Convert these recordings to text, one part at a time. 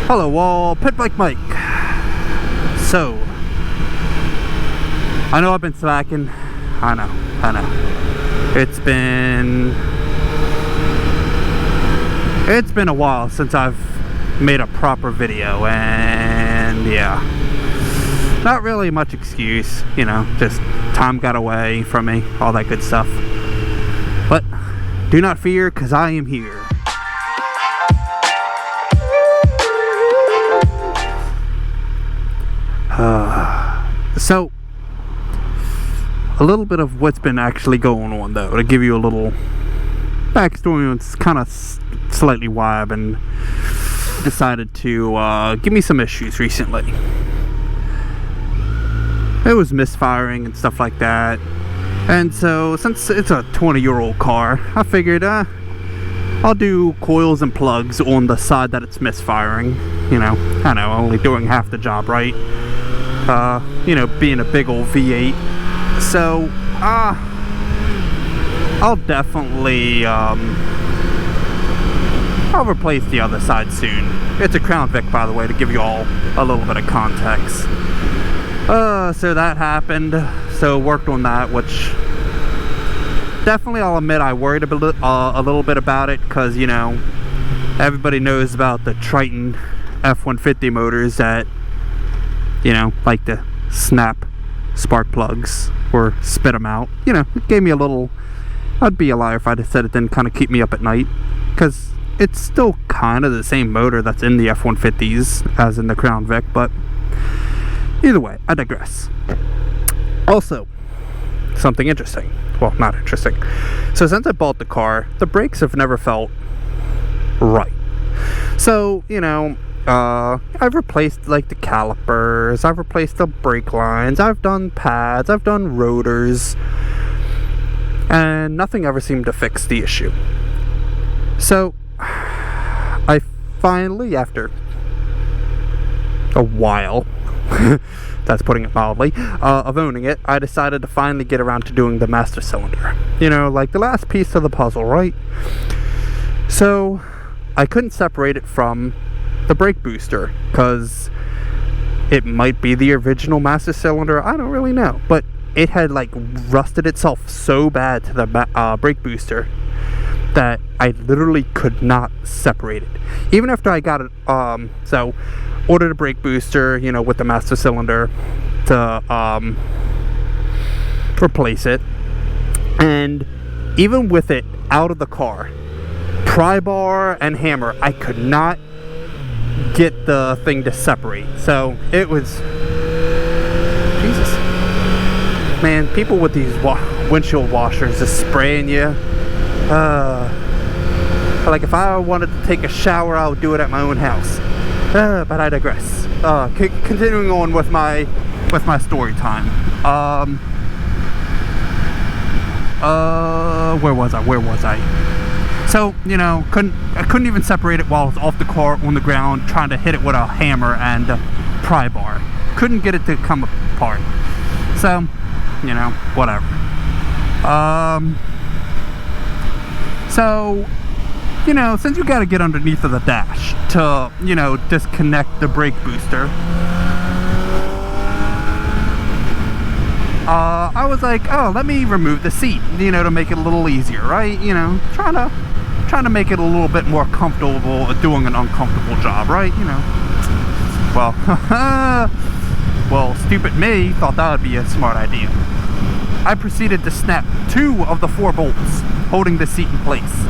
Hello all, Pit Bike Mike. So, I know I've been slacking. I know. It's been a while since I've made a proper video, and yeah, not really much excuse, you know, just time got away from me, all that good stuff. But do not fear, because I am here. So, a little bit of what's been actually going on, though, to give you a little backstory. It's kind of slightly why I've been decided to give me some issues recently. It was misfiring and stuff like that, and so since it's a 20-year-old car, I figured I'll do coils and plugs on the side that it's misfiring. You know, I know, only doing half the job, right? You know, being a big old V8. So, I'll definitely, I'll replace the other side soon. It's a Crown Vic, by the way, to give you all a little bit of context. So that happened. So worked on that, which definitely, I'll admit, I worried a little bit about it, because, you know, everybody knows about the Triton F-150 motors that, you know, like to snap spark plugs or spit them out. You know, it gave me a little, I'd be a liar if I said it didn't kind of keep me up at night, because it's still kind of the same motor that's in the F-150s as in the Crown Vic, but either way, I digress. Also, something interesting. Well, not interesting. So since I bought the car, the brakes have never felt right. So, you know, I've replaced like the calipers, I've replaced the brake lines, I've done pads, I've done rotors, and nothing ever seemed to fix the issue. So I finally, after a while, that's putting it mildly, of owning it, I decided to finally get around to doing the master cylinder. You know, like the last piece of the puzzle, right? So I couldn't separate it from the brake booster, because it might be the original master cylinder, I don't really know, but it had like rusted itself so bad to the brake booster that I literally could not separate it. Even after I got it, so ordered a brake booster, you know, with the master cylinder to replace it, and even with it out of the car, pry bar and hammer, I could not get the thing to separate. So it was, Jesus, man, people with these windshield washers just spraying you. Like if I wanted to take a shower, I would do it at my own house. But I digress. Continuing on with my story time. Where was I? So, you know, I couldn't even separate it while I was off the car on the ground trying to hit it with a hammer and a pry bar. Couldn't get it to come apart. So, you know, whatever. So, you know, since you got to get underneath of the dash to, you know, disconnect the brake booster, I was like, oh, let me remove the seat, you know, to make it a little easier, right? You know, trying to make it a little bit more comfortable doing an uncomfortable job, right? You know, well, stupid me thought that would be a smart idea. I proceeded to snap 2 of the 4 bolts holding the seat in place,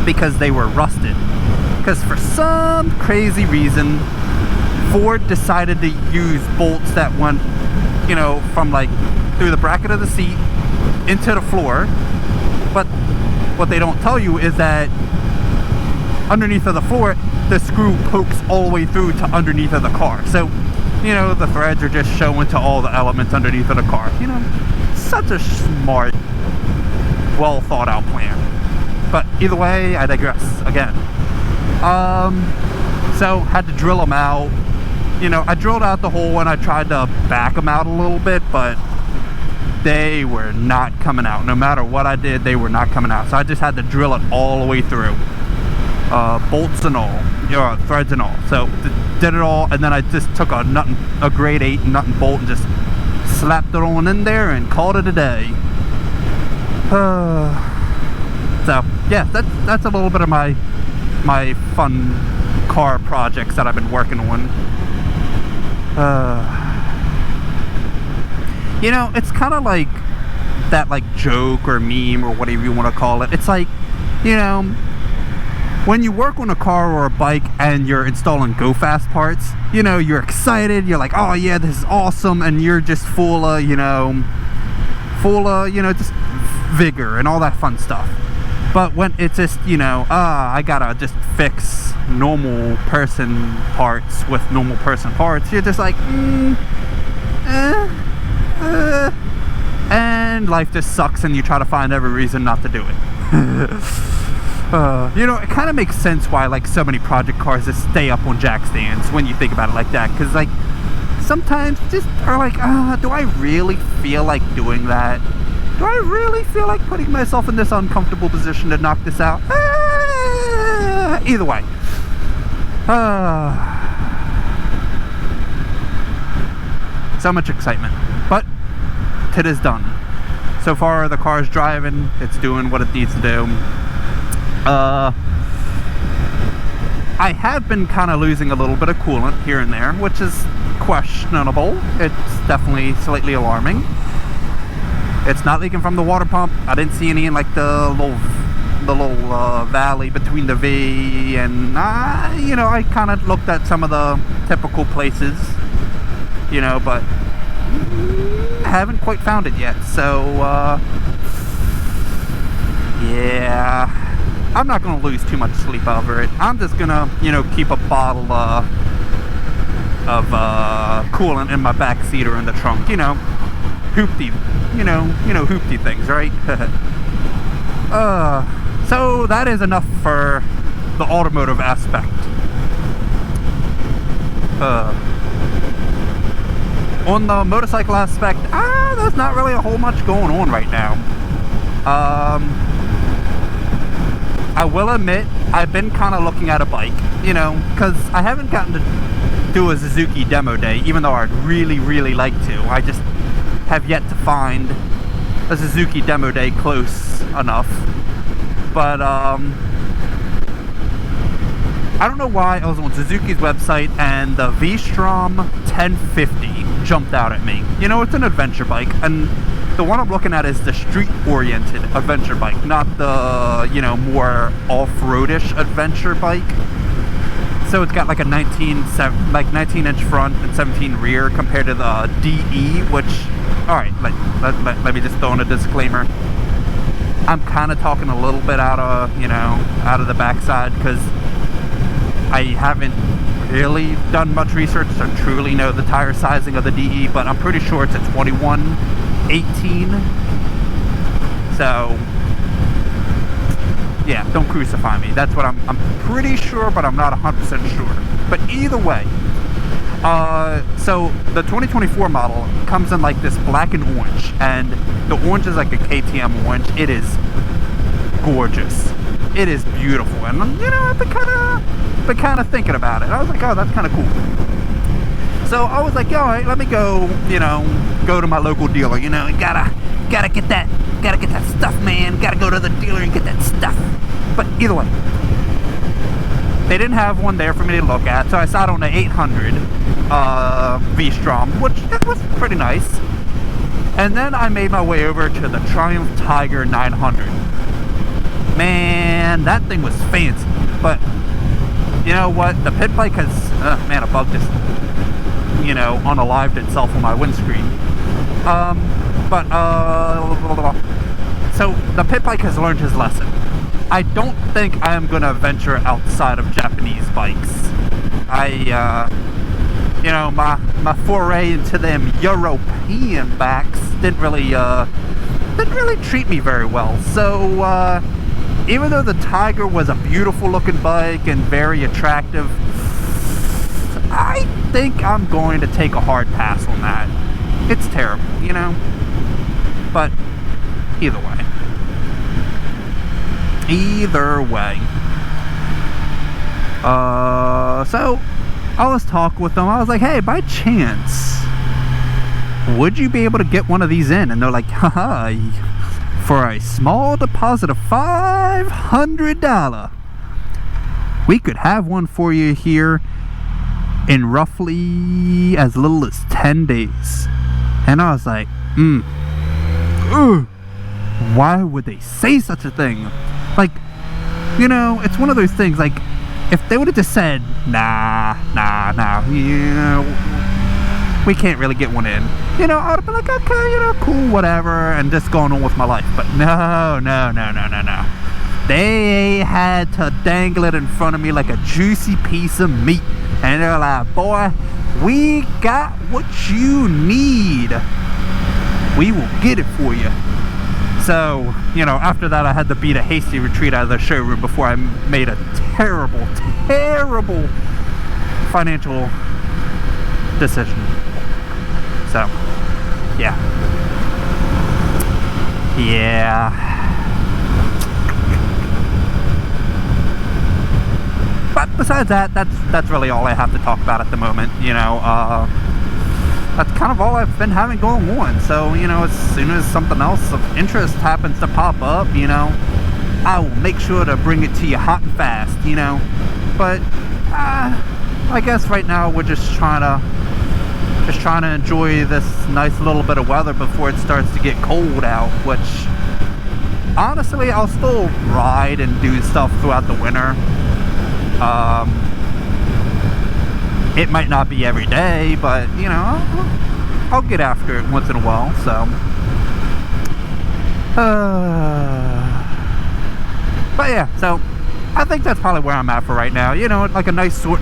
because they were rusted. Because for some crazy reason, Ford decided to use bolts that went, you know, from like through the bracket of the seat into the floor. But what they don't tell you is that underneath of the floor, the screw pokes all the way through to underneath of the car. So, you know, the threads are just showing to all the elements underneath of the car. You know, such a smart, well thought out plan. But either way, I digress again. So had to drill them out. You know, I drilled out the hole and I tried to back them out a little bit, but they were not coming out. No matter what I did, they were not coming out. So I just had to drill it all the way through, bolts and all. threads and all. So did it all, and then I just took a grade 8 nut and bolt and just slapped it on in there and called it a day. So yeah, that's a little bit of my fun car projects that I've been working on. You know, it's kind of like that joke or meme or whatever you want to call it. It's like, you know, when you work on a car or a bike and you're installing go fast parts, you know, you're excited, you're like, oh yeah, this is awesome, and you're just full of just vigor and all that fun stuff. But when it's just, you know, I gotta just fix normal person parts with normal person parts, you're just like, and life just sucks and you try to find every reason not to do it. You know, it kind of makes sense why so many project cars just stay up on jack stands when you think about it like that, because sometimes just are like, do I really feel like doing that? Do I really feel like putting myself in this uncomfortable position to knock this out? Either way. So much excitement. But it is done. So far, the car's driving. It's doing what it needs to do. I have been kind of losing a little bit of coolant here and there, which is questionable. It's definitely slightly alarming. It's not leaking from the water pump. I didn't see any in the little valley between the V, and you know, I kind of looked at some of the typical places, you know, but haven't quite found it yet. So yeah, I'm not gonna lose too much sleep over it. I'm just gonna, you know, keep a bottle of coolant in my back seat or in the trunk, you know, hoopty, you know hoopty things, right? So that is enough for the automotive aspect. On the motorcycle aspect, there's not really a whole much going on right now. I will admit, I've been kind of looking at a bike, you know, because I haven't gotten to do a Suzuki demo day, even though I'd really like to. I just have yet to find a Suzuki demo day close enough. But I don't know why I was on Suzuki's website and the V-Strom 1050 jumped out at me. You know, it's an adventure bike, and the one I'm looking at is the street-oriented adventure bike, not the, you know, more off-roadish adventure bike. So it's got a 19-inch front and 17 rear compared to the DE, which, alright, let me just throw in a disclaimer. I'm kind of talking a little bit out of the backside, because I haven't really done much research to truly know the tire sizing of the DE, but I'm pretty sure it's a 21/18. So yeah, don't crucify me. That's what I'm pretty sure, but I'm not 100% sure. But either way, so the 2024 model comes in this black and orange, and the orange is like a KTM orange. It is gorgeous. It is beautiful, and you know, I've been kind of thinking about it. I was like, oh, that's kind of cool. So I was like, all right, let me go, go to my local dealer. You know, gotta get that stuff, man. Gotta go to the dealer and get that stuff. But either way, they didn't have one there for me to look at, so I sat on the 800 V-Strom, which was pretty nice. And then I made my way over to the Triumph Tiger 900. Man, that thing was fancy. But you know what? The pit bike has, man, a bug just, unalived itself on my windscreen. So the pit bike has learned his lesson. I don't think I am going to venture outside of Japanese bikes. My foray into them European backs didn't really treat me very well. So, even though the Tiger was a beautiful looking bike and very attractive, I think I'm going to take a hard pass on that. It's terrible, but either way. So I was talking with them. I was like, hey, by chance, would you be able to get one of these in? And they're like, haha, for a small deposit of $500, we could have one for you here in roughly as little as 10 days. And I was like, why would they say such a thing? Like, you know, it's one of those things, like, if they would have just said, nah, yeah, we can't really get one in, you know, I would have been like, okay, you know, cool, whatever, and just going on with my life. But no. They had to dangle it in front of me like a juicy piece of meat. And they're like, boy, we got what you need. We will get it for you. So, you know, after that, I had to beat a hasty retreat out of the showroom before I made a terrible financial decision. So, yeah. But besides that, that's really all I have to talk about at the moment. You know, that's kind of all I've been having going on. So, you know, as soon as something else of interest happens to pop up, you know, I will make sure to bring it to you hot and fast, you know. But I guess right now we're just trying to enjoy this nice little bit of weather before it starts to get cold out, which honestly I'll still ride and do stuff throughout the winter. It might not be every day, but you know, I'll get after it once in a while. So but yeah, so I think that's probably where I'm at for right now. You know, like a nice short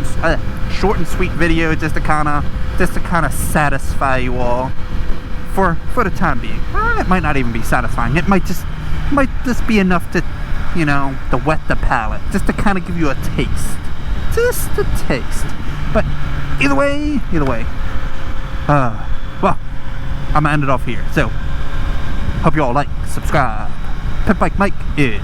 and sweet video, just to kind of satisfy you all for the time being. It might not even be satisfying. It might just be enough to, you know, to wet the palate, just to kind of give you a taste, just a taste. But either way, well, I'm gonna end it off here. So hope you all like, subscribe. Pimp Bike Mike is